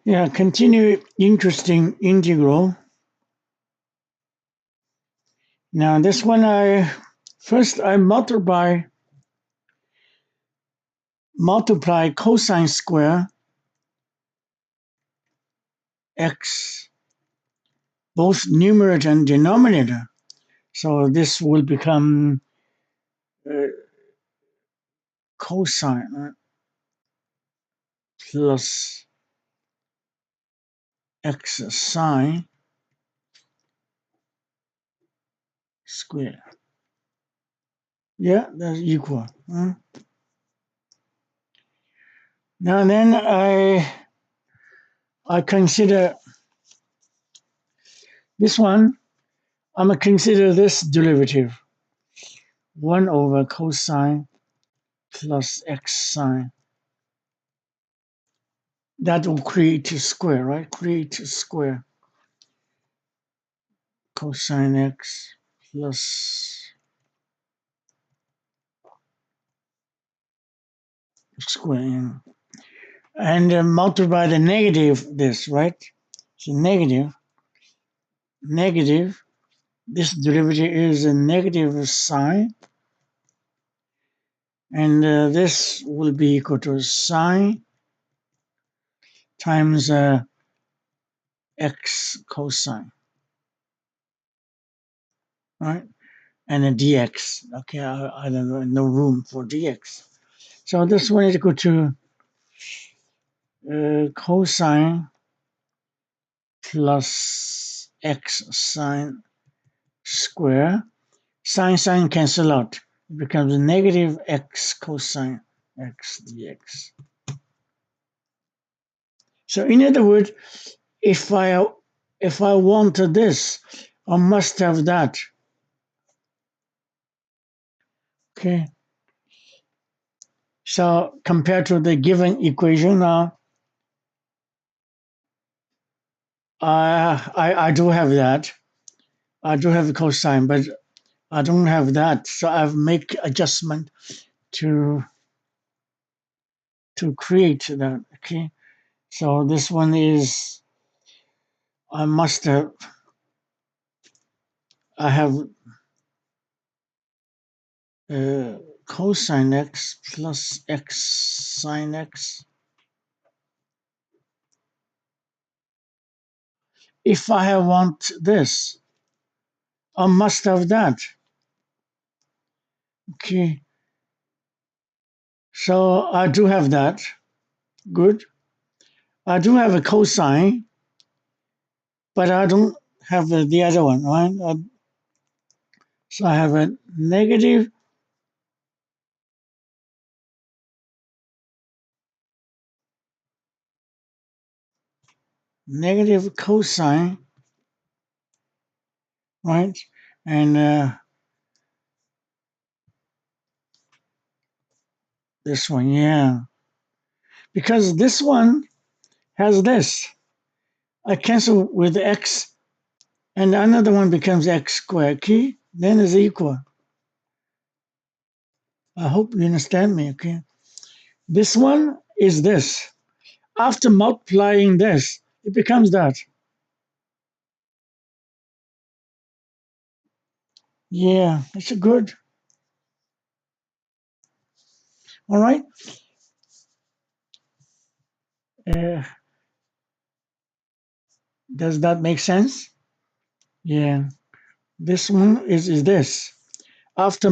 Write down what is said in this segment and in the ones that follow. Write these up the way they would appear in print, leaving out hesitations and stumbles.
Yeah, continue interesting integral. Now this one I multiply cosine square x, both numerator and denominator. So this will become cosine plus x sine square. Yeah, that's equal. Now then I consider this one. I'm gonna consider this derivative 1 over cosine plus x sine. That will create a square, right? Create a square. Cosine x plus square. And multiply the negative this, right? So negative. This derivative is a negative sine. And this will be equal to sine times x cosine, right? And a dx. Okay, I don't know, no room for dx. So this one is equal to cosine plus x sine square. Sine cancel out. It becomes negative x cosine x dx. So in other words, if I want this, I must have that. Okay. So compared to the given equation now, I do have that. I do have cosine, but I don't have that. So I've make adjustment to create that. Okay. So this one is I must have I have cosine x plus x sine x. If I want this, I must have that. Okay. So I do have that. Good. I do have a cosine, but I don't have the other one, right? So I have a negative cosine, right? And this one, yeah. Because this one has this. I cancel with x, and another one becomes x squared. Okay? Then is equal. I hope you understand me, okay? This one is this. After multiplying this, it becomes that. Yeah, it's a good. All right. Uh, does that make sense? Yeah. This one is this. After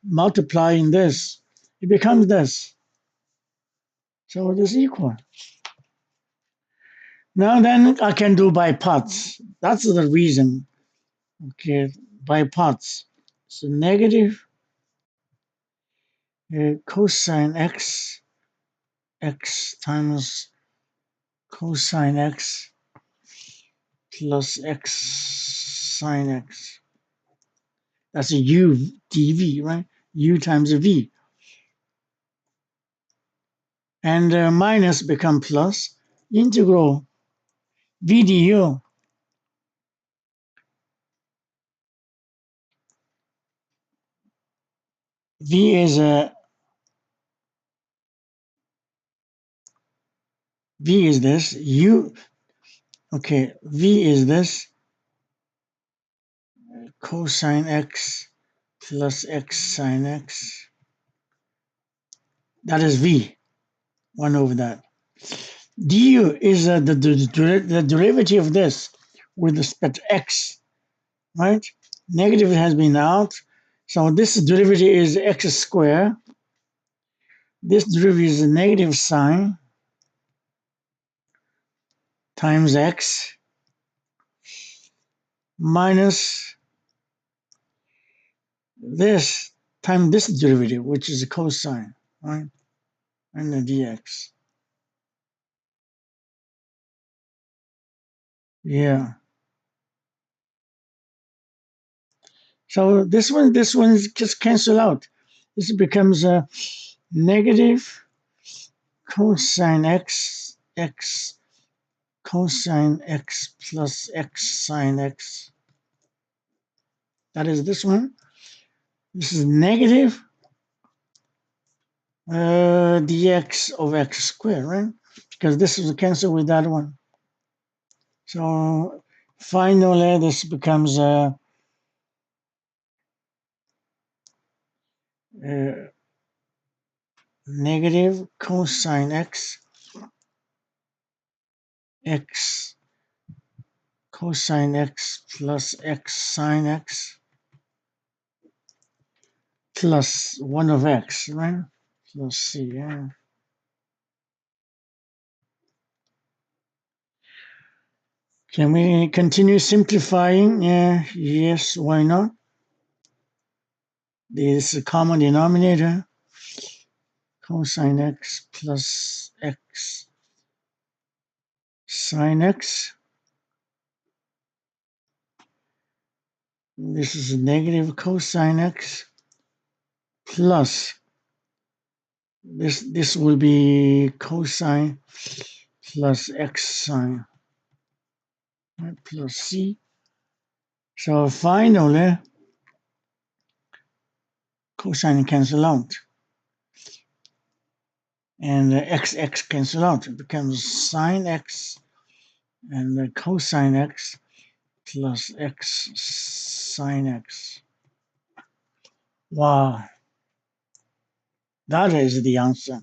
multiplying this, it becomes this. So it is equal. Now then I can do by parts. That's the reason. Okay, by parts. So negative cosine x times cosine x plus x sine x. That's a u dv, right? U times a v. And minus become plus integral v du. V is a V is this, okay, V is this, cosine x plus x sine x. That is V, 1 over that. Du is the derivative of this with respect to x, right? Negative has been out. So this derivative is x squared. This derivative is a negative sine times x minus this times this derivative, which is a cosine, right? And the dx. Yeah. So this one just cancel out. This becomes a negative cosine x cosine x plus x sine x. That is this one. This is negative dx of x squared, right? Because this is a cancel with that one. So finally, this becomes a negative cosine x cosine x plus x sine x plus 1 of x, right? Let's see, yeah. Can we continue simplifying? Yeah, yes, why not? This is a common denominator. Cosine x plus x sine x. This is a negative cosine x plus this will be cosine plus x sine, right, plus c. So finally, cosine cancel out, and the x cancel out. It becomes sine x and the cosine x plus x sine x. Wow, that is the answer.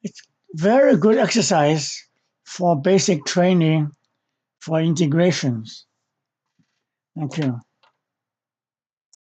It's very good exercise for basic training for integrations. Thank you.